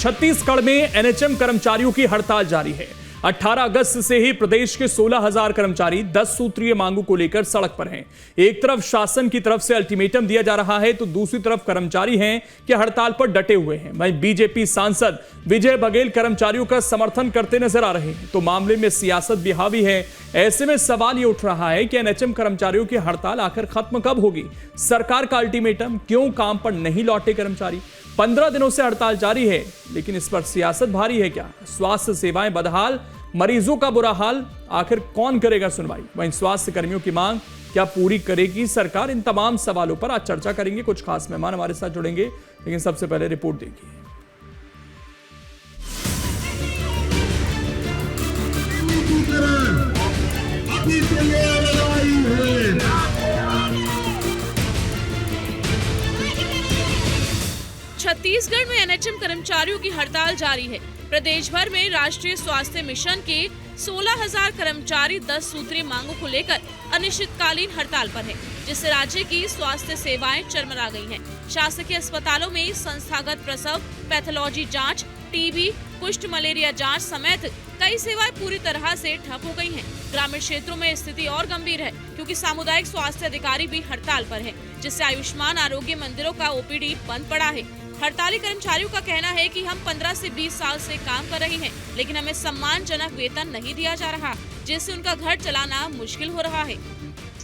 छत्तीसगढ़ में एनएचएम कर्मचारियों की हड़ताल जारी है। 18 अगस्त से ही प्रदेश के 16,000 कर्मचारी 10 सूत्रीय मांगों को लेकर सड़क पर हैं। एक तरफ शासन की तरफ से अल्टीमेटम दिया जा रहा है तो दूसरी तरफ कर्मचारी हैं कि हड़ताल पर डटे हुए हैं। वहीं बीजेपी सांसद विजय बघेल कर्मचारियों का समर्थन करते नजर आ रहे हैं तो मामले में सियासत भी हावी है। ऐसे में सवाल ये उठ रहा है कि एनएचएम कर्मचारियों की हड़ताल आखिर खत्म कब होगी? सरकार का अल्टीमेटम, क्यों काम पर नहीं लौटे कर्मचारी? 15 दिनों से हड़ताल जारी है, लेकिन इस पर सियासत भारी है क्या? स्वास्थ्य सेवाएं बदहाल, मरीजों का बुरा हाल, आखिर कौन करेगा सुनवाई? वहीं स्वास्थ्य कर्मियों की मांग क्या पूरी करेगी सरकार? इन तमाम सवालों पर आज चर्चा करेंगे। कुछ खास मेहमान हमारे साथ जुड़ेंगे, लेकिन सबसे पहले रिपोर्ट देखिए। छत्तीसगढ़ में एनएचएम कर्मचारियों की हड़ताल जारी है। प्रदेश भर में राष्ट्रीय स्वास्थ्य मिशन के 16,000 कर्मचारी 10 सूत्रीय मांगों को लेकर अनिश्चितकालीन हड़ताल पर हैं, जिससे राज्य की स्वास्थ्य सेवाएं चरमरा गई हैं। शासकीय अस्पतालों में संस्थागत प्रसव, पैथोलॉजी जांच, टीबी, कुष्ठ मलेरिया जांच समेत कई सेवाएं पूरी तरह से ठप हो गई हैं। ग्रामीण क्षेत्रों में स्थिति और गंभीर है, क्योंकि सामुदायिक स्वास्थ्य अधिकारी भी हड़ताल पर हैं, जिससे आयुष्मान आरोग्य मंदिरों का ओपीडी बंद पड़ा है। हड़ताली कर्मचारियों का कहना है कि हम 15 से 20 साल से काम कर रहे हैं, लेकिन हमें सम्मानजनक वेतन नहीं दिया जा रहा, जिससे उनका घर चलाना मुश्किल हो रहा है।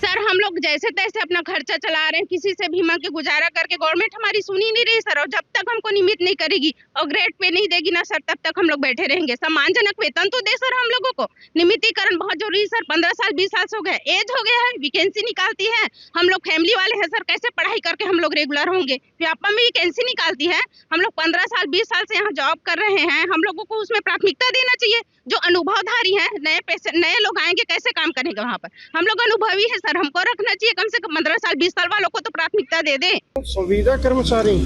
सर, हम लोग जैसे तैसे अपना खर्चा चला रहे हैं, किसी से भी मांग के गुजारा करके। गवर्नमेंट हमारी सुन ही नहीं रही सर, और जब तक हमको नियमित नहीं करेगी और ग्रेड पे नहीं देगी ना सर, तब तक हम लोग बैठे रहेंगे। सम्मानजनक वेतन तो दे सर हम लोगों को। नियमितीकरण बहुत जरूरी है सर। 15 साल 20 साल से हो गया, एज हो गया है, वैकेंसी निकालती है। हम लोग फैमिली वाले हैं सर, कैसे पढ़ाई करके हम लोग रेगुलर होंगे? व्यापा में वैकेंसी निकालती है। हम लोग 15 साल 20 साल से यहाँ जॉब कर रहे हैं, हम लोगों को उसमें प्राथमिकता देना चाहिए। जो अनुभवधारी हैं, नए लोग आएंगे, कैसे काम करेंगे वहाँ पर? हम लोग अनुभवी है सर, हमको रखना चाहिए कम से कम 15 साल 20 साल वालों को तो प्राथमिकता दे दें। संविदा कर्मचारी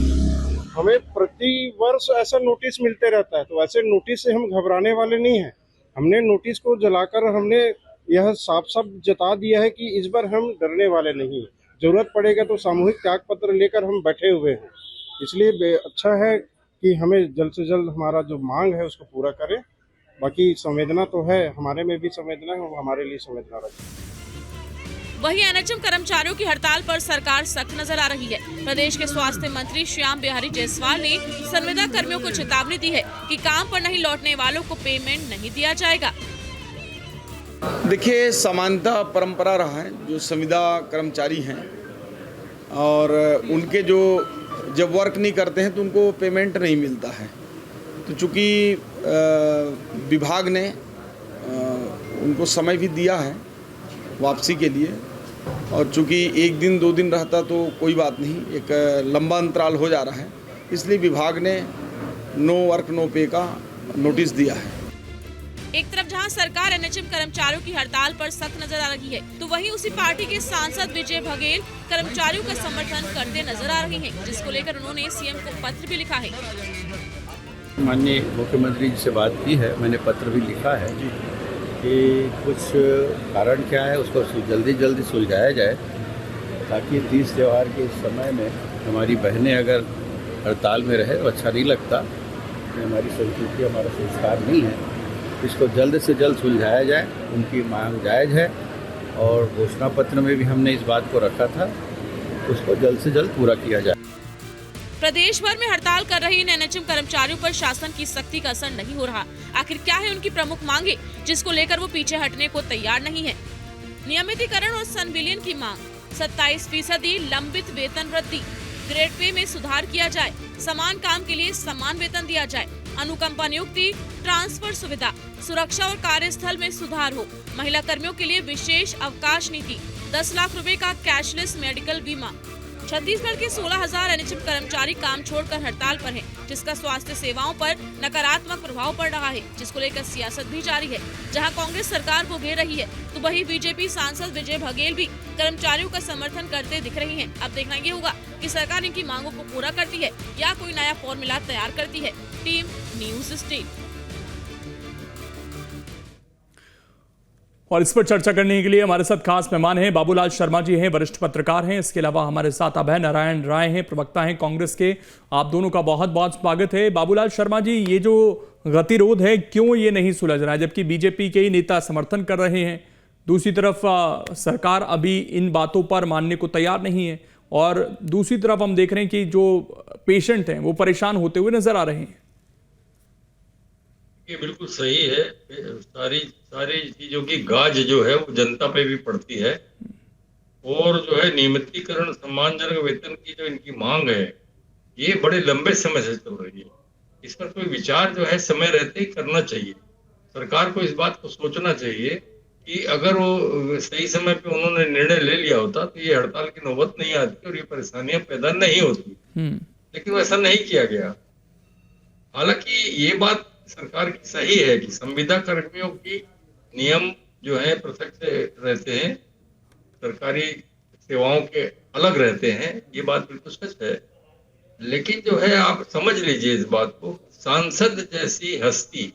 हमें प्रति वर्ष ऐसा नोटिस मिलते रहता है, तो ऐसे नोटिस से हम घबराने वाले नहीं हैं। हमने नोटिस को जलाकर हमने यह साफ साफ जता दिया है कि इस बार हम डरने वाले नहीं हैं। जरूरत पड़ेगा तो सामूहिक त्याग पत्र लेकर हम बैठे हुए हैं। इसलिए अच्छा है कि हमें जल्द से जल्द हमारा जो मांग है उसको पूरा करें। बाकी संवेदना तो है, हमारे में भी संवेदना है, वो हमारे लिए संवेदना रखें। वहीं एनएचएम कर्मचारियों की हड़ताल पर सरकार सख्त नजर आ रही है। प्रदेश के स्वास्थ्य मंत्री श्याम बिहारी जायसवाल ने संविदा कर्मियों को चेतावनी दी है कि काम पर नहीं लौटने वालों को पेमेंट नहीं दिया जाएगा। देखिए, समानता परंपरा रहा है, जो संविदा कर्मचारी हैं और उनके जो जब वर्क नहीं करते हैं तो उनको पेमेंट नहीं मिलता है। तो चूँकि विभाग ने उनको समय भी दिया है वापसी के लिए, और चूँकि 1 दिन 2 दिन रहता तो कोई बात नहीं, एक लंबा अंतराल हो जा रहा है, इसलिए विभाग ने नो वर्क नो पे का नोटिस दिया है। एक तरफ जहां सरकार एनएचएम कर्मचारियों की हड़ताल पर सख्त नजर आ रही है, तो वहीं उसी पार्टी के सांसद विजय बघेल कर्मचारियों का समर्थन करते नजर आ रहे हैं, जिसको लेकर उन्होंने सीएम को पत्र भी लिखा है। माननीय मुख्यमंत्री जी से बात की है, मैंने पत्र भी लिखा है कि कुछ कारण क्या है उसको जल्दी सुलझाया जाए, ताकि तीज त्यौहार के समय में हमारी बहनें अगर हड़ताल में रहे तो अच्छा नहीं लगता। हमारी संस्कृति, हमारा संस्कार नहीं है। इसको जल्द से जल्द सुलझाया जाए। उनकी मांग जायज़ है और घोषणा पत्र में भी हमने इस बात को रखा था, उसको जल्द से जल्द पूरा किया जाए। प्रदेश भर में हड़ताल कर रहे इन एनएचएम कर्मचारियों पर शासन की सख्ती का असर नहीं हो रहा। आखिर क्या है उनकी प्रमुख मांगे, जिसको लेकर वो पीछे हटने को तैयार नहीं है? नियमितीकरण और संविलियन की मांग, 27% लंबित वेतन वृद्धि, ग्रेड पे में सुधार किया जाए, समान काम के लिए समान वेतन दिया जाए, अनुकंपा नियुक्ति, ट्रांसफर सुविधा, सुरक्षा और कार्यस्थल में सुधार हो, महिला कर्मियों के लिए विशेष अवकाश नीति, 10 लाख रुपए का कैशलेस मेडिकल बीमा। छत्तीसगढ़ के 16,000 एनएचएम कर्मचारी काम छोड़कर हड़ताल पर हैं, जिसका स्वास्थ्य सेवाओं पर नकारात्मक प्रभाव पड़ रहा है, जिसको लेकर सियासत भी जारी है। जहां कांग्रेस सरकार को घेर रही है, तो वहीं बीजेपी सांसद विजय बघेल भी कर्मचारियों का समर्थन करते दिख रही हैं। अब देखना ये होगा कि सरकार इनकी मांगों को पूरा करती है या कोई नया फॉर्मूला तैयार करती है। Team news state. और इस पर चर्चा करने के लिए हमारे साथ खास मेहमान हैं बाबूलाल शर्मा जी हैं, वरिष्ठ पत्रकार हैं। इसके अलावा हमारे साथ अभय नारायण राय हैं, प्रवक्ता हैं कांग्रेस के। आप दोनों का बहुत बहुत स्वागत है। बाबूलाल शर्मा जी, ये जो गतिरोध है क्यों ये नहीं सुलझ रहा है, जबकि बीजेपी के ही नेता समर्थन कर रहे हैं, दूसरी तरफ सरकार अभी इन बातों पर मानने को तैयार नहीं है, और दूसरी तरफ हम देख रहे हैं कि जो पेशेंट हैं वो परेशान होते हुए नजर आ रहे हैं। ये बिल्कुल सही है। सारी चीजों की गाज जो है वो जनता पे भी पड़ती है, और जो है नियमितीकरण, सम्मानजनक वेतन की जो इनकी मांग है, ये बड़े लंबे समय से चल रही है। इस पर कोई विचार जो है समय रहते ही करना चाहिए। सरकार को इस बात को सोचना चाहिए कि अगर वो सही समय पे उन्होंने निर्णय ले लिया होता तो ये हड़ताल की नौबत नहीं आती और ये परेशानियां पैदा नहीं होती, लेकिन वैसा नहीं किया गया। हालांकि ये बात सरकार की सही है कि संविदा कर्मियों की नियम जो है पृथक से रहते हैं, सरकारी सेवाओं के अलग रहते हैं, ये बात बिल्कुल सच है। लेकिन जो है आप समझ लीजिए इस बात को, सांसद जैसी हस्ती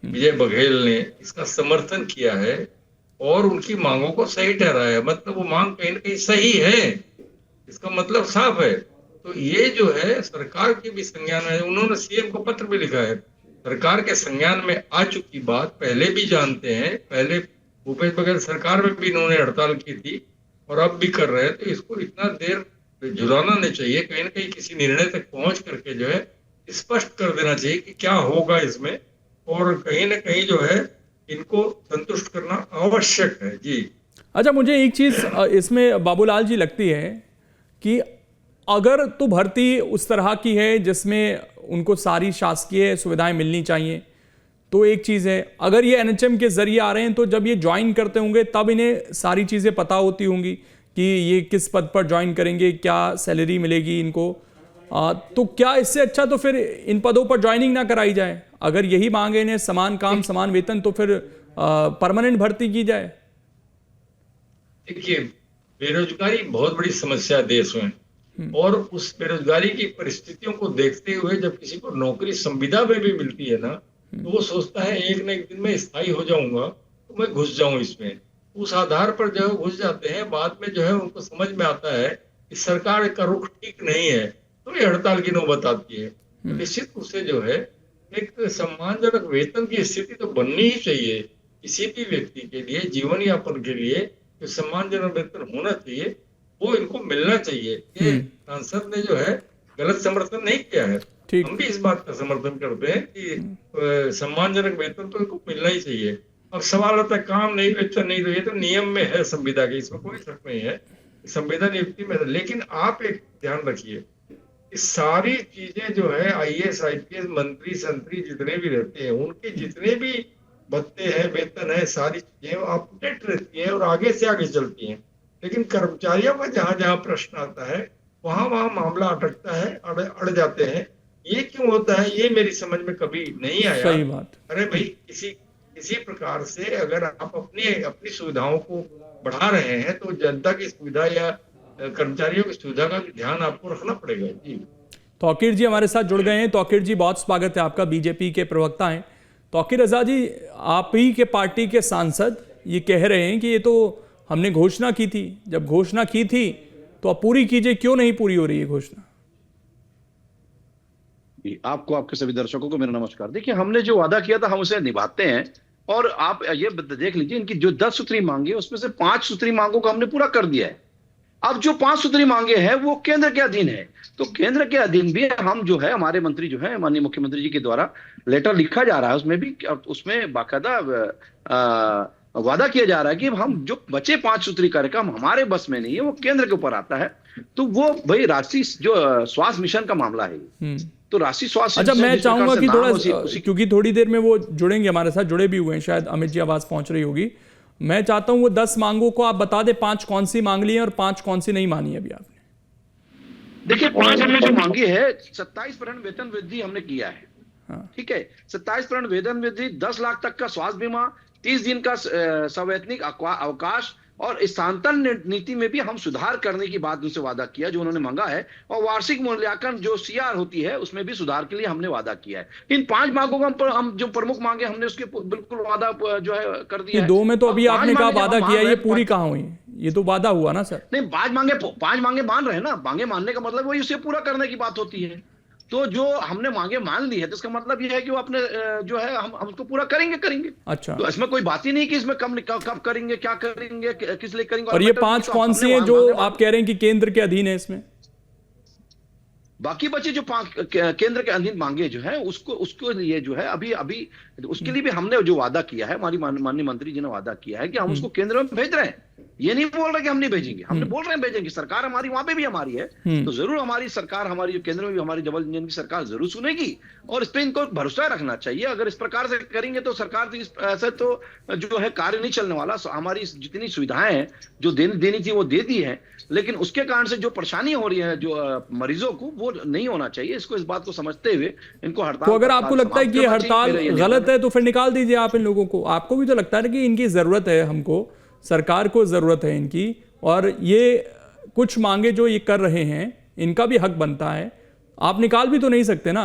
विजय बघेल ने इसका समर्थन किया है और उनकी मांगों को सही ठहराया है। मतलब वो मांग कहीं ना कहीं सही है, इसका मतलब साफ है। तो ये जो है सरकार की भी संज्ञान है, उन्होंने सीएम को पत्र भी लिखा है। सरकार के संज्ञान में आ चुकी बात पहले भी जानते हैं, पहले भूपेश बघेल सरकार में भी इन्होंने हड़ताल की थी और अब भी कर रहे हैं। तो इसको इतना देर झुलाना नहीं चाहिए, कहीं ना कहीं किसी निर्णय तक पहुंच करके जो है स्पष्ट कर देना चाहिए कि क्या होगा इसमें, और कहीं ना कहीं जो है इनको संतुष्ट करना आवश्यक है। जी अच्छा, मुझे एक चीज इसमें बाबूलाल जी लगती है कि अगर तो भर्ती उस तरह की है जिसमें उनको सारी शासकीय सुविधाएं मिलनी चाहिए तो एक चीज़ है, अगर ये एनएचएम के जरिए आ रहे हैं तो जब ये ज्वाइन करते होंगे तब इन्हें सारी चीज़ें पता होती होंगी कि ये किस पद पर ज्वाइन करेंगे, क्या सैलरी मिलेगी इनको। तो क्या इससे अच्छा तो फिर इन पदों पर ज्वाइनिंग ना कराई जाए? अगर यही मांगे इन्हें समान काम समान वेतन, तो फिर परमानेंट भर्ती की जाए। देखिए, बेरोजगारी बहुत बड़ी समस्या है देश में, और उस बेरोजगारी की परिस्थितियों को देखते हुए जब किसी को नौकरी संविदा में भी मिलती है ना, तो वो सोचता है एक न एक दिन में स्थायी हो जाऊंगा तो मैं घुस जाऊं इसमें। उस आधार पर जो है घुस जाते हैं। बाद में जो है उनको समझ में आता है कि सरकार का रुख ठीक नहीं है, तो ये हड़ताल की नौबत आती है। तो निश्चित रूप से जो है एक सम्मानजनक वेतन की स्थिति तो बननी ही चाहिए किसी भी व्यक्ति के लिए, जीवन यापन के लिए जो सम्मानजनक वेतन होना चाहिए वो इनको मिलना चाहिए। ये सांसद ने जो है गलत समर्थन नहीं किया है, हम भी इस बात का समर्थन करते हैं कि सम्मानजनक वेतन तो इनको मिलना ही चाहिए। अब सवाल होता है काम नहीं, वेतन नहीं, तो ये तो नियम में है संविदा के, इसमें कोई शक नहीं है, संविदा नियुक्ति में। लेकिन आप एक ध्यान रखिए, सारी चीजें जो है आईएएस आईपीएस मंत्री संतरी जितने भी रहते हैं उनके जितने भी भत्ते हैं, वेतन है, सारी चीजें अपडेट रहती हैं और आगे से आगे चलती हैं। लेकिन कर्मचारियों का जहां जहां प्रश्न आता है वहां मामला अटकता है, अड़ जाते हैं। ये क्यों होता है ये मेरी समझ में कभी नहीं आया। सही बात। अरे भाई, किसी प्रकार से अगर आप अपनी सुविधाओं को बढ़ा रहे हैं तो जनता की सुविधा या कर्मचारियों की सुविधा का भी ध्यान आपको रखना पड़ेगा। जी तौकीर जी हमारे साथ जुड़ गए हैं। तौकीर जी, बहुत स्वागत है आपका, बीजेपी के प्रवक्ता हैं। तौकीर रजा जी, आप ही के पार्टी के सांसद ये कह रहे हैं कि ये तो हमने घोषणा की थी, जब घोषणा की थी तो अब पूरी कीजिए, क्यों नहीं पूरी हो रही है घोषणा? आपको, आपके सभी दर्शकों को मेरा नमस्कार। देखिए, हमने जो वादा किया था हम उसे निभाते हैं, और आप ये देख लीजिए इनकी जो 10 सूत्री मांगे उसमें से 5 सूत्री मांगों को हमने पूरा कर दिया है। अब जो 5 सूत्री मांगे हैं वो केंद्र के अधीन है, तो केंद्र के अधीन भी हम जो है, हमारे मंत्री जो है माननीय मुख्यमंत्री जी के द्वारा लेटर लिखा जा रहा है, उसमें बाकायदा वादा किया जा रहा है कि हम जो बचे 5 सूत्री कार्यक्रम हमारे बस में नहीं है, वो केंद्र के ऊपर आता है। तो वो भाई राष्ट्रीय जो स्वास्थ्य मिशन का मामला है, तो राष्ट्रीय स्वास्थ्य। अच्छा, मैं चाहूंगा कि थोड़ा, क्योंकि थोड़ी देर में वो जुड़ेंगे हमारे साथ, जुड़े भी हुए हैं शायद, अमित जी आवाज पहुंच रही होगी। मैं चाहता हूं वो 10 मांगों को आप बता दे, 5 कौन सी मांग ली है और 5 कौन सी नहीं मानी अभी आपने। देखिए, 5 हमने जो मांगी है, 27% वेतन वृद्धि हमने किया है। ठीक है, 27% वेतन वृद्धि, 10 लाख तक का स्वास्थ्य बीमा, 30 दिन का सवैतनिक अवकाश और स्थानांतरण नीति में भी हम सुधार करने की बात उनसे वादा किया जो उन्होंने मांगा है, और वार्षिक मूल्यांकन जो CR होती है उसमें भी सुधार के लिए हमने वादा किया है। इन 5 मांगों को हम जो प्रमुख मांगे हमने उसके बिल्कुल वादा जो है कर दिया है। 2 में तो अभी आपने कहा वादा किया, ये पूरी 5 कहाँ हुई? ये तो वादा हुआ ना सर। नहीं, 5 मांगे मान रहे हैं ना। मांगे मानने का मतलब वही उसे पूरा करने की बात होती है। तो जो हमने मांगे मान ली है तो इसका मतलब यह है कि वो अपने जो है हम उसको पूरा करेंगे। अच्छा, तो इसमें कोई बात ही नहीं कि इसमें कब करेंगे, क्या करेंगे, किस लिए करेंगे। और ये 5 कौन सी हैं जो आप कह रहे हैं कि केंद्र के अधीन है? इसमें बाकी बचे जो 5 केंद्र के अधीन मांगे जो है उसको लिए जो है अभी उसके लिए भी हमने जो वादा किया है, हमारी माननीय मंत्री जी ने वादा किया है कि हम उसको केंद्र में भेज रहे हैं। ये नहीं बोल रहे कि हम नहीं भेजेंगे, हमने बोल रहे हैं भेजेंगे। सरकार हमारी वहां पे भी हमारी है, तो जरूर हमारी सरकार, हमारी जो केंद्र में भी हमारी डबल इंजन की सरकार जरूर सुनेगी, और इस पे इनको भरोसा रखना चाहिए। अगर इस प्रकार से करेंगे तो सरकार ऐसे तो जो है कार्य नहीं चलने वाला। हमारी जितनी सुविधाएं हैं जो देनी थी वो दे दी है, लेकिन उसके कारण से जो परेशानी हो रही है जो मरीजों को, वो नहीं होना चाहिए। इसको इस बात को समझते हुए इनको हड़ताल। तो अगर आपको लगता है कि ये हड़ताल गलत है तो फिर निकाल दीजिए आप इन लोगों को। आपको भी तो लगता है कि इनकी जरूरत है, हमको सरकार को जरूरत है इनकी, और ये कुछ मांगे जो ये कर रहे हैं इनका भी हक बनता है। आप निकाल भी तो नहीं सकते ना,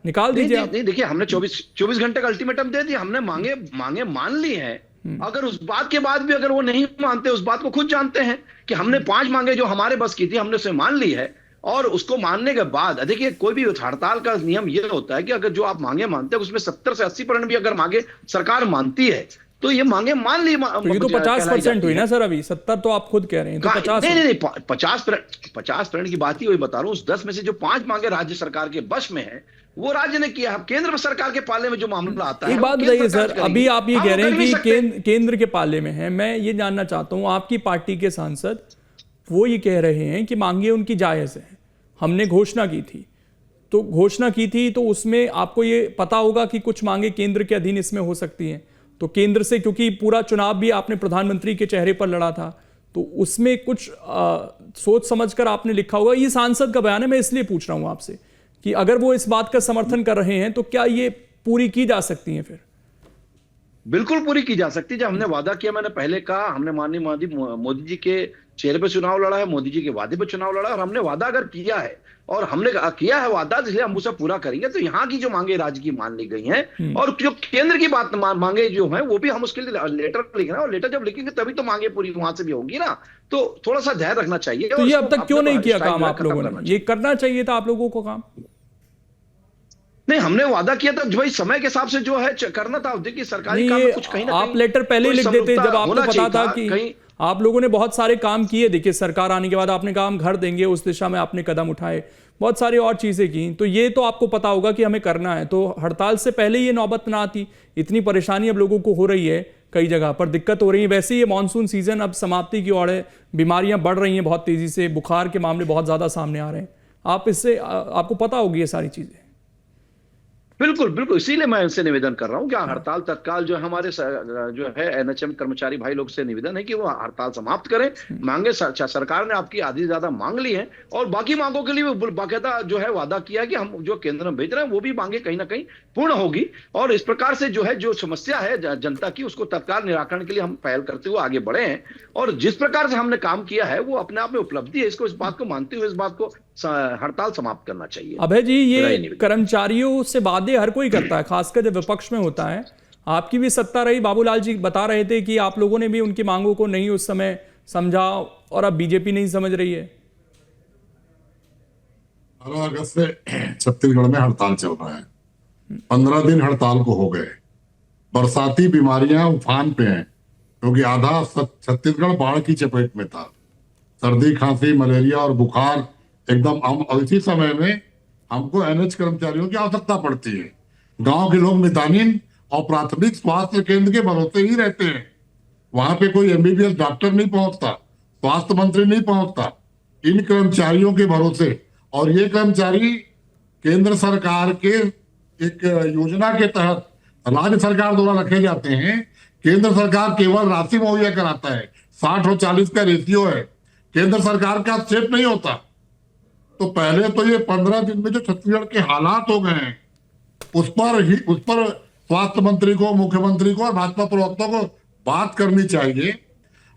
निकाल दीजिए। नहीं, देखिए हमने 24 घंटे का अल्टीमेटम दे दिया। हमने मांगे मान ली है। अगर उस बात के बाद भी अगर वो नहीं मानते, उस बात को खुद जानते हैं कि हमने 5 मांगे जो हमारे बस की थी हमने उसे मान ली है, और उसको मानने के बाद देखिए कोई भी हड़ताल का नियम ये होता है कि अगर जो आप मांगे मानते हैं उसमें 70 से 80% भी अगर मांगे सरकार मानती है तो ये मांगे मान ली। तो ये तो 50% हुई ना सर, अभी 70 तो आप खुद कह रहे हैं, तो 50 नहीं 50% की बात ही वही बता रहा हूँ। उस 10 में से जो 5 मांगे राज्य सरकार के वश में है वो राज्य ने किया। केंद्र सरकार के पाले में जो मामला आता है, एक बात बताइए सर, अभी आप ये कह रहे हैं कि केंद्र के पाले में है। मैं ये जानना चाहता हूं, आपकी पार्टी के सांसद वो ये कह रहे हैं कि मांगे उनकी जायज है, हमने घोषणा की थी, तो उसमें आपको ये पता होगा कि कुछ मांगे केंद्र के अधीन इसमें हो सकती हैं। तो केंद्र से, क्योंकि पूरा चुनाव भी आपने प्रधानमंत्री के चेहरे पर लड़ा था, तो उसमें कुछ सोच समझकर आपने लिखा होगा। ये सांसद का बयान है, मैं इसलिए पूछ रहा हूं आपसे कि अगर वो इस बात का समर्थन कर रहे हैं तो क्या ये पूरी की जा सकती हैं? फिर बिल्कुल पूरी की जा सकती है। जब हमने वादा किया, मैंने पहले कहा, हमने माननीय मोदी जी के चेहरे पे चुनाव लड़ा है, मोदी जी के वादे पे चुनाव लड़ा है, और हमने वादा अगर किया है और हमने किया है वादा, इसलिए हम उसे पूरा करेंगे। तो यहाँ की जो मांगे राज्य की मान ली गई हैं, और जो केंद्र की बात मांगे जो है वो भी हम उसके लिए लेटर लिख रहे हैं, और लेटर जब लिखेंगे तभी तो मांगे पूरी वहां से भी होगी ना। तो थोड़ा सा ध्यान रखना चाहिए। तो ये अब तक क्यों नहीं किया काम आप लोगों ने? ये करना चाहिए था आप लोगों को काम। नहीं, हमने वादा किया था भाई, समय के हिसाब से जो है करना था। देखिए सरकारी काम में कुछ कहीं ना कहीं आप लेटर पहले लिख देते जब आपको पता था कि आप लोगों ने बहुत सारे काम किए। देखिए सरकार आने के बाद आपने कहा हम घर देंगे, उस दिशा में आपने कदम उठाए, बहुत सारी और चीजें की, तो ये तो आपको पता होगा कि हमें करना है। तो हड़ताल से पहले ये नौबत ना आती। इतनी परेशानी अब लोगों को हो रही है, कई जगह पर दिक्कत हो रही है। वैसे ही ये मानसून सीजन अब समाप्ति की ओर है, बीमारियां बढ़ रही हैं बहुत तेजी से, बुखार के मामले बहुत ज्यादा सामने आ रहे हैं। आपको पता होगी ये सारी चीजें। बिल्कुल, इसीलिए मैं इनसे निवेदन कर रहा हूं कि हड़ताल तत्काल जो हमारे जो है NHM कर्मचारी भाई लोग से निवेदन है कि वो हड़ताल समाप्त करें। मांगे सरकार ने आपकी आधी से ज्यादा मांग ली है, और बाकी मांगों के लिए बाकायदा जो है वादा किया है कि हम जो केंद्र में भेज रहे हैं वो भी मांगे कहीं ना कहीं पूर्ण होगी। और इस प्रकार से जो है जो समस्या है जनता की, उसको तत्काल निराकरण के लिए हम पहल करते हुए आगे बढ़े हैं। और जिस प्रकार से हमने काम किया है वो अपने आप में उपलब्धि है। इस बात को मानते हुए इस बात को हड़ताल समाप्त करना चाहिए। अभय जी, ये कर्मचारियों से वादे हर कोई करता है, खासकर जब विपक्ष में होता है। आपकी भी सत्ता रही, बाबूलाल जी बता रहे थे कि आप लोगों ने भी उनकी मांगों को नहीं उस समय समझा, और अब बीजेपी नहीं समझ रही है। 15 अगस्त से छत्तीसगढ़ में हड़ताल चल रहा है। 15 दिन हड़ताल को हो गए। बरसाती बीमारियां उफान पे हैं, क्योंकि आधा छत्तीसगढ़ बाढ़ की चपेट में था। सर्दी, खांसी, मलेरिया और बुखार एकदम। इसी समय में हमको NH कर्मचारियों की आवश्यकता पड़ती है। गांव के लोग मितानिन और प्राथमिक स्वास्थ्य केंद्र के भरोसे ही रहते हैं। वहां पे कोई MBBS डॉक्टर नहीं पहुंचता, स्वास्थ्य मंत्री नहीं पहुंचता, इन कर्मचारियों के भरोसे। और ये कर्मचारी केंद्र सरकार के एक योजना के तहत राज्य सरकार द्वारा रखे जाते हैं। केंद्र सरकार केवल राशि मुहैया कराता है, 60 और 40 का रेशियो है, केंद्र सरकार का हस्तक्षेप नहीं होता। तो पहले तो ये 15 दिन में जो छत्तीसगढ़ के हालात हो गए हैं उस पर स्वास्थ्य मंत्री को, मुख्यमंत्री को और भाजपा प्रवक्ता को बात करनी चाहिए।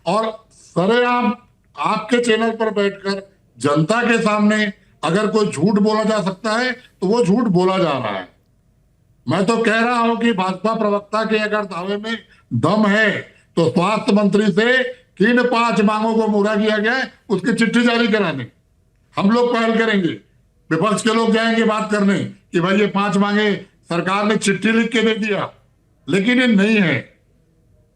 और सरेआम आपके चैनल पर बैठकर जनता के सामने अगर कोई झूठ बोला जा सकता है तो वो झूठ बोला जा रहा है। मैं तो कह रहा हूं कि भाजपा प्रवक्ता के अगर दावे में दम है तो स्वास्थ्य मंत्री से किन 5 मांगों को पूरा किया गया है उसकी चिट्ठी जारी कराने हम लोग पहल करेंगे। विपक्ष के लोग जाएंगे बात करने कि भाई ये 5 मांगे सरकार ने चिट्ठी लिख के दे दिया, लेकिन ये नहीं है।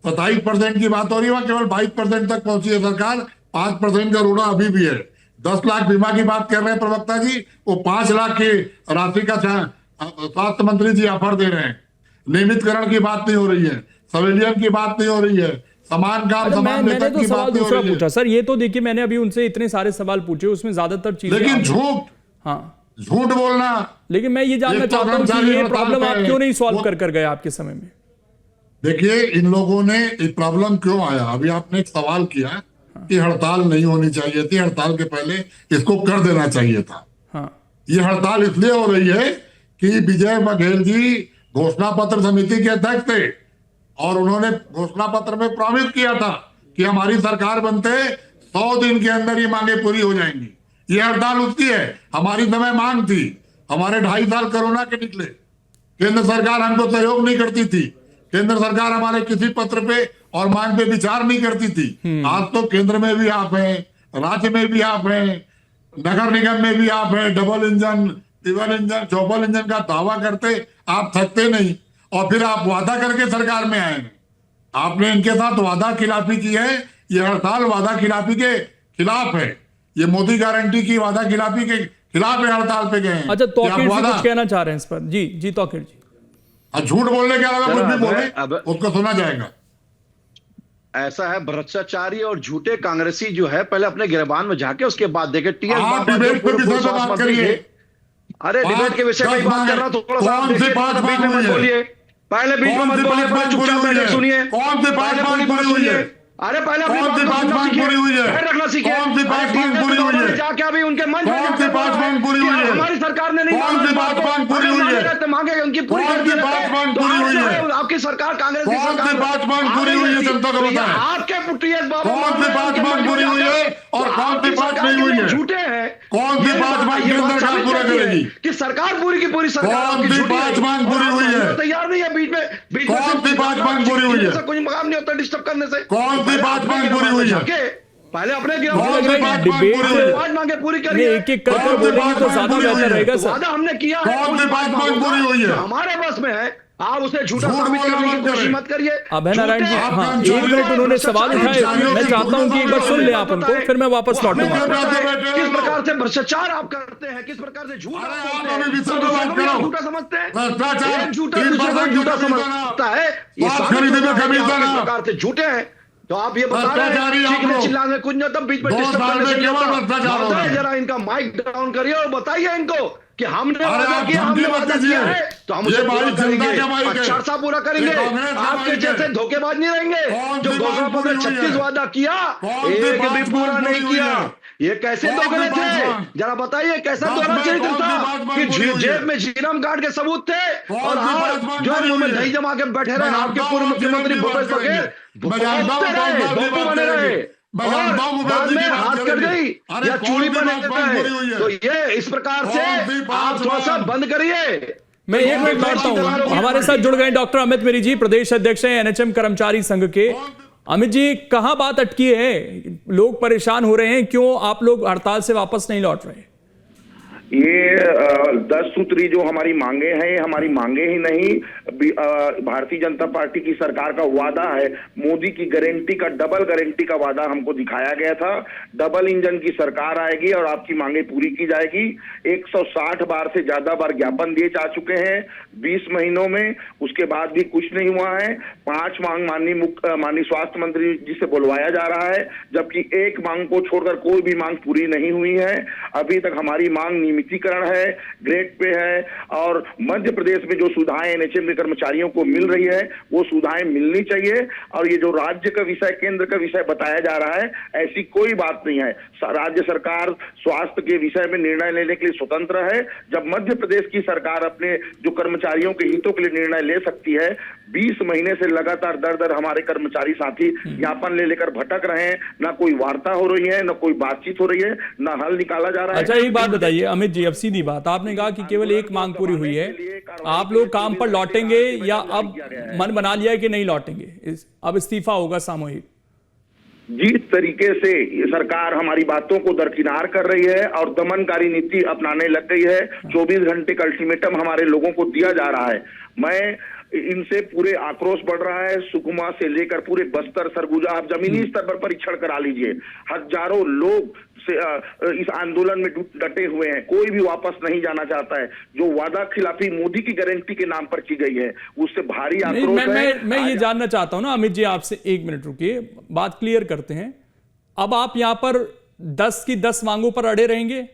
27% की बात हो रही है, वहां केवल 22% तक पहुंची है सरकार। 5% का रोड़ा अभी भी है। 10 लाख बीमा की बात कर रहे हैं प्रवक्ता जी, वो 5 लाख की राशि का स्वास्थ्य मंत्री जी ऑफर दे रहे हैं। नियमितकरण की बात नहीं हो रही है, सिविलियन की बात नहीं हो रही है, समान काम समान वेतन की बात नहीं हो रही है। पूछा सर, ये तो देखिए मैंने अभी उनसे इतने सारे सवाल पूछे, उसमें ज्यादातर चीजें लेकिन झूठ, हाँ झूठ बोलना। लेकिन मैं ये जानना चाहता हूँ कि ये प्रॉब्लम आप क्यों नहीं सॉल्व कर गए आपके समय में? देखिए इन लोगों ने ये प्रॉब्लम क्यों आया, अभी आपने एक सवाल किया कि हड़ताल नहीं होनी चाहिए थी, हड़ताल के पहले इसको कर देना चाहिए था। हाँ। ये हड़ताल इसलिए हो रही है कि विजय बघेल जी घोषणा पत्र समिति के अध्यक्ष थे और उन्होंने घोषणा पत्र में प्रॉमिस किया था कि हमारी सरकार बनते 100 दिन के अंदर ये मांगे पूरी हो जाएंगी। ये हड़ताल उसकी है। हमारी समय मांग थी, हमारे 2.5 साल कोरोना के निकले, केंद्र सरकार हमको सहयोग नहीं करती थी, केंद्र सरकार हमारे किसी पत्र पे और मांग पे विचार नहीं करती थी। आज तो केंद्र में भी आप हैं, राज्य में भी आप हैं, नगर निगम में भी आप हैं। Double engine, triple engine, Chaupal engine का दावा करते आप थकते नहीं और फिर आप वादा करके सरकार में आए हैं। आपने इनके साथ वादा खिलाफी की है। ये हड़ताल वादा खिलाफी के खिलाफ है। ये मोदी गारंटी की वादा खिलाफी के खिलाफ है, हड़ताल पे गए हैं। अच्छा, तौकीर जी कुछ कहना चाह रहे हैं इस पर? जी तौकीर जी। झूठ बोलने के अलावा कुछ भी बोले उसको सुना जाएगा। ऐसा है, भ्रष्टाचारी और झूठे कांग्रेसी जो है पहले अपने गिरबान में झाके उसके बाद देखे। डिबेट पे विषय पे बात करिए। अरे डिबेट के विषय में बात कर रहा हूं, थोड़ा सा बीच में मत बोलिए, पहले बीच में मत बोलिए, पहले चुपचाप बैठे सुनिए। कौन सी बात पूरी हुई है? अरे पहले अपनी कौन सी बात पूरी हुई है? रखना सीखिए। कौन सी बात पूरी हुई है? जाके अभी उनके मन में कौन सी बात पूरी हुई है? हमारी सरकार ने नहीं, कौन सी बात पूरी हुई है? मांगे उनकी पूरी कर दी। पूरी हुई है? आपकी सरकार कांग्रेस की कौन सी बात पूरी हुई है? जनता को बताएं। आपके टीएस बाबू कौन सी बात पूरी हुई है और कौन सी बात नहीं हुई है? झूठे हैं। कौन सी बात केंद्र सरकार पूरा करेगी कि सरकार पूरी की पूरी सरकार कौन सी बात पूरी हुई है? तैयार नहीं है। बीच में कौन सी बात पूरी हुई है? कोई मकाम नहीं होता डिस्टर्ब करने से। कौन सी बात पूरी हुई है? पहले अपने डिबेट मांगे पूरी करिए। एक एक कर बोलेंगे तो ज्यादा बेहतर रहेगा सर। वादा हमने किया है, कौन सी बात पूरी हुई है? हमारे बस में है। आप उसे झूठा साबित करने की कोशिश मत करिए। अभय नारायण जी, हाँ 1 मिनट उन्होंने सवाल उठाए, मैं चाहता हूं कि एक बार सुन ले आप उनको, फिर मैं वापस लौटूंगा। किस प्रकार से भ्रष्टाचार आप करते हैं, किस प्रकार से झूठ झूठा समझते हैं, झूठा समझता है, ये प्रकार से झूठे हैं। तो आप ये बता रहे हैं चिल्लाने कुछ नहीं, तब बीच में जरा इनका माइक डाउन करिए और बताइए इनको कि हमने वादा किया, हमने वादा किया है तो हम उसे पूरा करेंगे, अच्छा सा पूरा करेंगे। आपके जैसे धोखेबाज नहीं रहेंगे जो घोषणा पत्र 36 वादा किया, एक भी पूरा नहीं किया। ये कैसे दोगले थे, जरा बताइए कैसा दोगला चरित्र था कि जेब में जीरम कार्ड के सबूत थे और आप जो मुंह में दही जमा के बैठे रहे। आपके पूर्व मुख्यमंत्री भूपेश बघेल बने रहे और बाद में हाथ कट गई या चूड़ी बने रहे। तो ये इस प्रकार से आप थोड़ा सा बंद करिए। मैं 1 मिनट बैठता हूं। हमारे साथ जुड़ गए डॉक्टर अमित मेरी जी, प्रदेश अध्यक्ष हैं एनएचएम कर्मचारी संघ के। अमित जी, कहां बात अटकी है? लोग परेशान हो रहे हैं, क्यों आप लोग हड़ताल से वापस नहीं लौट रहे? ये 10 सूत्री जो हमारी मांगे हैं, ये हमारी मांगे ही नहीं, भारतीय जनता पार्टी की सरकार का वादा है। मोदी की गारंटी का, डबल गारंटी का वादा हमको दिखाया गया था। डबल इंजन की सरकार आएगी और आपकी मांगे पूरी की जाएगी। 160 बार से ज्यादा बार ज्ञापन दिए जा चुके हैं 20 महीनों में, उसके बाद भी कुछ नहीं हुआ है। 5 मांग माननीय स्वास्थ्य मंत्री जी से बुलवाया जा रहा है, जबकि एक मांग को छोड़कर कोई भी मांग पूरी नहीं हुई है। अभी तक हमारी मांग नियमितीकरण है, ग्रेड पे है, और मध्य प्रदेश में जो सुविधाएं एनएचएम के कर्मचारियों को मिल रही है वो सुविधाएं मिलनी चाहिए। और ये जो राज्य का विषय, केंद्र का विषय बताया जा रहा है, ऐसी कोई बात नहीं है। राज्य सरकार स्वास्थ्य के विषय में निर्णय लेने के लिए स्वतंत्र है। जब मध्य प्रदेश की सरकार अपने जो कर्मचारियों के हितों के लिए निर्णय ले सकती है, 20 महीने से लगातार दर हमारे कर्मचारी साथी ज्ञापन ले लेकर भटक रहे हैं, ना कोई वार्ता हो रही है, ना कोई बातचीत हो रही है, ना हल निकाला जा रहा है। अच्छा, एक बात बताइए अमित जी, अब सीधी बात, आपने कहा कि केवल एक मांग पूरी हुई है, आप लोग काम पर लौटेंगे या अब मन बना लिया है कि नहीं लौटेंगे, अब इस्तीफा होगा सामूहिक? जिस तरीके से ये सरकार हमारी बातों को दरकिनार कर रही है और दमनकारी नीति अपनाने लग गई है, 24 घंटे का अल्टीमेटम हमारे लोगों को दिया जा रहा है, मैं इनसे पूरे आक्रोश बढ़ रहा है। सुकमा से लेकर पूरे बस्तर, सरगुजा, आप जमीनी स्तर पर परीक्षण करा लीजिए, हजारों लोग से इस आंदोलन में डटे हुए हैं, कोई भी वापस नहीं जाना चाहता है। जो वादा खिलाफी मोदी की गारंटी के नाम पर की गई है उससे भारी आक्रोश है। मैं ये जानना चाहता हूं ना अमित जी आपसे, 1 मिनट रुकिए, बात क्लियर करते हैं। अब आप यहां पर 10 की 10 मांगों पर अड़े रहेंगे,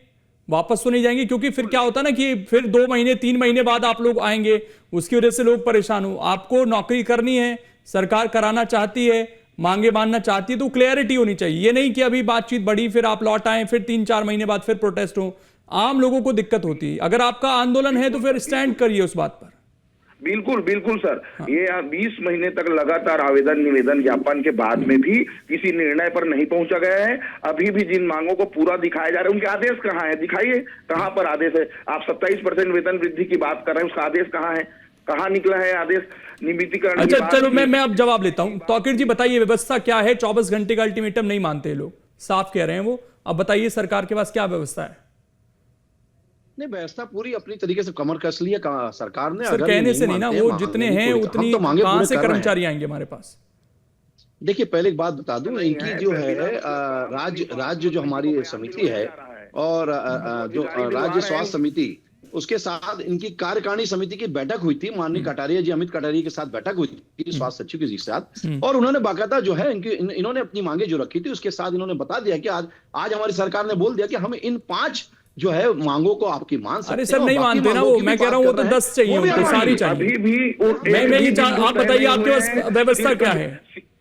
वापस तो नहीं जाएंगे? क्योंकि फिर क्या होता है ना कि फिर 2 महीने 3 महीने बाद आप लोग आएंगे, उसकी वजह से लोग परेशान हो। आपको नौकरी करनी है, सरकार कराना चाहती है, मांगे मानना चाहती है, तो क्लैरिटी होनी चाहिए। ये नहीं कि अभी बातचीत बढ़ी फिर आप लौट आए, फिर 3-4 महीने बाद फिर प्रोटेस्ट हो। आम लोगों को दिक्कत होती है। अगर आपका आंदोलन है तो फिर स्टैंड करिए उस बात पर। बिल्कुल बिल्कुल सर। हाँ। ये 20 महीने तक लगातार आवेदन निवेदन ज्ञापन के बाद में भी किसी निर्णय पर नहीं पहुंचा गया है। अभी भी जिन मांगों को पूरा दिखाया जा रहा है, उनके आदेश कहाँ है? दिखाइए, कहाँ पर आदेश है? आप 27% वेतन वृद्धि की बात कर रहे हैं, उसका आदेश कहाँ है? कहाँ निकला है आदेश नियमितीकरण? अच्छा चलो, मैं अब जवाब लेता हूं। तौकीर जी बताइए, व्यवस्था क्या है? 24 घंटे का अल्टीमेटम नहीं मानते लोग, साफ कह रहे हैं वो। अब बताइए सरकार के पास क्या व्यवस्था है? नहीं, व्यवस्था पूरी अपनी तरीके से कमर कस लिया सरकार ने। सर कहने से नहीं ना, वो जितने हैं उतनी कहां से कर्मचारी आएंगे हमारे पास? देखिए, पहले एक बात बता दूं, इनकी जो है राज्य जो हमारी समिति है और जो राज्य स्वास्थ्य समिति, उसके साथ इनकी कार्यकारिणी समिति की बैठक हुई थी। माननीय कटारिया जी, अमित कटारिया के साथ बैठक हुई थी स्वास्थ्य सचिव के साथ, और उन्होंने बाकायदा जो है इन्होंने अपनी मांगे जो रखी थी उसके साथ इन्होंने बता दिया कि आज हमारी सरकार ने बोल दिया कि हम इन 5 जो है मांगों को आपकी मान सकते हैं। अरे सर नहीं मानते ना वो, मैं कह रहा हूँ वो तो 10 चाहिए, उनको सारी चाहिए। अभी भी मैं ये आप बताइए आपके पास व्यवस्था क्या है?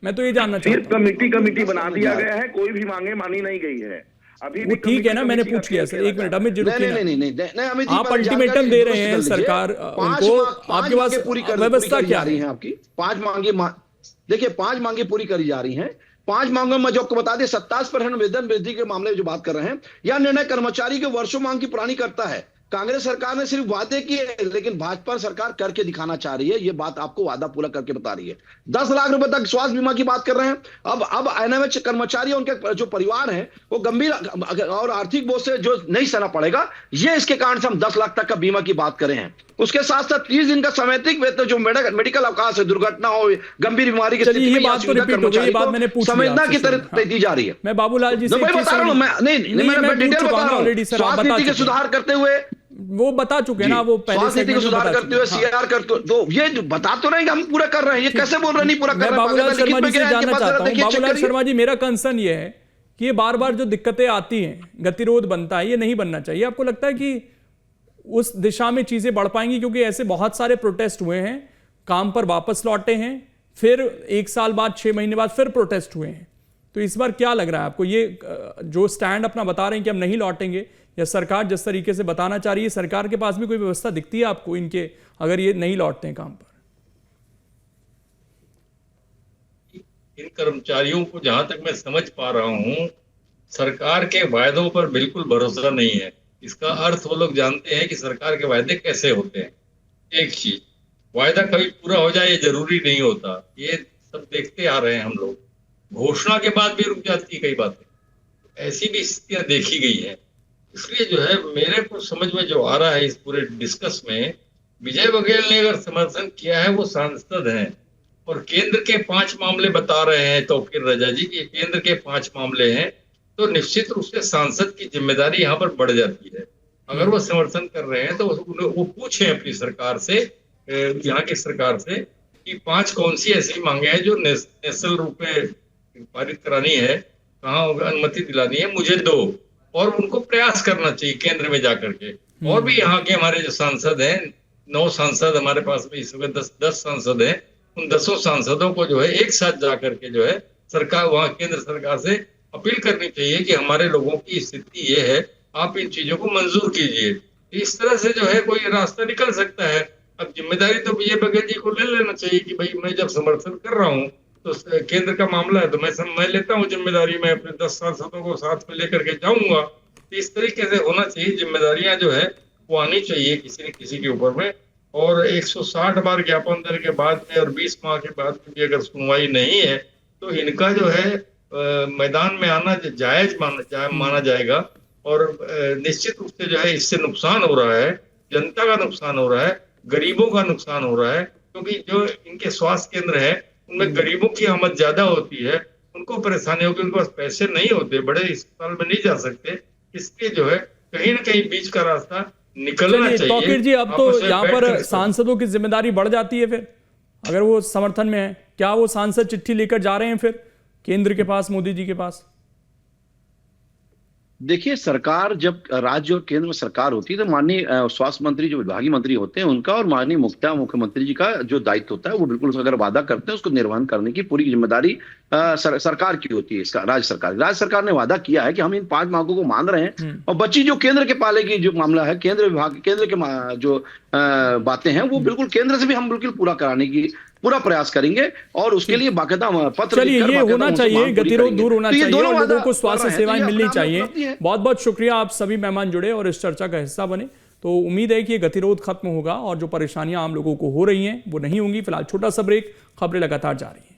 मैं तो ये जानना चाहता हूँ। कमेटी बना दिया गया है, कोई भी मांगे मानी नहीं गई है अभी भी। ठीक है ना, मैंने पूछ लिया सर। 1 मिनट अमित जी रुकिए ना। आप अल्टीमेटम दे रहे हैं सरकार उनको, आपके पास व्यवस्था क्या है? आपकी 5 मांगे, देखिए 5 मांगे पूरी करी जा रही हैं। 5 मांगों में जो आपको बता दें, 27% वेतन वृद्धि के मामले में जो बात कर रहे हैं, यह निर्णय कर्मचारी के वर्षों मांग की पुरानी करता है। कांग्रेस सरकार ने सिर्फ वादे किए, लेकिन भाजपा सरकार करके दिखाना चाह रही है। ये बात आपको वादा पूरा करके बता रही है। 10 लाख रुपए तक स्वास्थ्य बीमा की बात कर रहे हैं। अब एनएमएच कर्मचारी, उनके जो परिवार हैं, वो गंभीर और आर्थिक बोझ से जो नहीं सहना पड़ेगा, ये इसके कारण से हम 10 लाख तक का बीमा की बात कर रहे हैं। उसके साथ साथ 30 दिन का सवैतनिक वेतन, जो मेडिकल अवकाश है, दुर्घटना हो, गंभीर बीमारी की स्थिति में, ये बात तो रिपीट हो गई, ये बात मैंने पूछ लिया संवेदना की तरह दी जा रही है। मैं बाबूलाल जी से बता रहा हूं, मैं डिटेल बता रहा हूं। स्वास्थ्य नीति के सुधार करते हुए वो बता चुके हैं ना, वो पहले स्वास्थ्य नीति को सुधार करते हुए सीआर करते, तो ये जो बता तो रहे हम पूरा कर रहे हैं, ये कैसे बोल रहे नहीं पूरा कर रहे हैं? बाबूलाल शर्मा जी से जानना चाहता हूं। बाबूलाल शर्मा जी, मेरा कंसर्न ये है कि ये बार बार जो दिक्कतें आती हैं, गतिरोध बनता है, ये नहीं बनना चाहिए। आपको लगता है कि उस दिशा में चीजें बढ़ पाएंगी? क्योंकि ऐसे बहुत सारे प्रोटेस्ट हुए हैं, काम पर वापस लौटे हैं, फिर 1 साल बाद 6 महीने बाद फिर प्रोटेस्ट हुए हैं। तो इस बार क्या लग रहा है आपको? ये जो स्टैंड अपना बता रहे हैं कि हम नहीं लौटेंगे, या सरकार जिस तरीके से बताना चाह रही है, सरकार के पास भी कोई व्यवस्था दिखती है आपको इनके, अगर ये नहीं लौटते हैं काम पर? इन कर्मचारियों को जहां तक मैं समझ पा रहा हूं, सरकार के वायदों पर बिल्कुल भरोसा नहीं है। इसका अर्थ वो लोग जानते हैं कि सरकार के वायदे कैसे होते हैं। एक चीज, वायदा कभी पूरा हो जाए ये जरूरी नहीं होता, ये सब देखते आ रहे हैं हम लोग। घोषणा के बाद भी रुक जाती है कई बातें, ऐसी भी स्थितियां देखी गई है। इसलिए जो है, मेरे को समझ में जो आ रहा है इस पूरे डिस्कस में, विजय बघेल ने अगर समर्थन किया है, वो सांसद हैं और केंद्र के 5 मामले बता रहे हैं तौकीर रजा जी कि केंद्र के 5 मामले हैं, तो निश्चित रूप से सांसद की जिम्मेदारी यहाँ पर बढ़ जाती है। अगर वो समर्थन कर रहे हैं तो वो पूछें अपनी सरकार से, यहाँ की सरकार से, कि 5 कौन सी ऐसी मांगे हैं जो नेशनल रूप में पारित करानी है, कहाँ अनुमति दिलानी है, मुझे दो। और उनको प्रयास करना चाहिए केंद्र में जाकर के। और भी यहाँ के हमारे जो सांसद हैं, 9 सांसद हमारे पास में इस वक्त 10 सांसद हैं, उन 10 सांसदों को जो है एक साथ जाकर के जो है सरकार, वहाँ केंद्र सरकार से अपील करनी चाहिए कि हमारे लोगों की स्थिति ये है, आप इन चीजों को मंजूर कीजिए। इस तरह से जो है कोई रास्ता निकल सकता है। अब जिम्मेदारी तो विजय बघेल जी को ले लेना चाहिए कि भाई मैं जब समर्थन कर रहा हूँ तो केंद्र का मामला है तो मैं लेता हूँ जिम्मेदारी, मैं अपने 10 सांसदों को साथ में लेकर के जाऊंगा। इस तरीके से होना चाहिए, जिम्मेदारियां जो है वो आनी चाहिए किसी न किसी के ऊपर में। और 160 बार ज्ञापन देने के बाद में और 20 माह के बाद में भी अगर सुनवाई नहीं है तो इनका जो है मैदान में आना जायज माना जाएगा। और निश्चित रूप से जो है इससे नुकसान हो रहा है, जनता का नुकसान हो रहा है, गरीबों का नुकसान हो रहा है, क्योंकि जो इनके स्वास्थ्य केंद्र है उनमें गरीबों की आमद ज्यादा होती है, उनको परेशानी होगी, उनके पास पैसे नहीं होते, बड़े अस्पताल में नहीं जा सकते। इसलिए जो है कहीं ना कहीं बीच का रास्ता निकलना चाहिए। तौकीर जी, अब तो यहाँ पर सांसदों की जिम्मेदारी बढ़ जाती है फिर, अगर वो समर्थन में है, क्या वो सांसद चिट्ठी लेकर जा रहे हैं फिर केंद्र के पास, मोदी जी के पास? देखिए, सरकार जब राज्य और केंद्र में सरकार होती है तो माननीय स्वास्थ्य मंत्री जो विभागीय मंत्री होते हैं उनका और माननीय मुख्यमंत्री जी का जो दायित्व होता है वो बिल्कुल अगर वादा करते हैं उसको निर्वहन करने की पूरी जिम्मेदारी सरकार की होती है। इसका राज्य सरकार ने वादा किया है कि हम इन 5 मांगों को मान रहे हैं और बच्ची जो केंद्र के पाले की जो मामला है, केंद्र के जो बातें हैं वो बिल्कुल केंद्र से भी हम बिल्कुल पूरा कराने की पूरा प्रयास करेंगे और उसके लिए बाकायदा पत्र। चलिए, ये होना चाहिए, गतिरोध दूर होना चाहिए और लोगों को स्वास्थ्य सेवाएं मिलनी चाहिए। बहुत बहुत शुक्रिया, आप सभी मेहमान जुड़े और इस चर्चा का हिस्सा बने। तो उम्मीद है कि ये गतिरोध खत्म होगा और जो परेशानियां आम लोगों को हो रही हैं वो नहीं होंगी। फिलहाल छोटा सा ब्रेक, खबरें लगातार जारी हैं।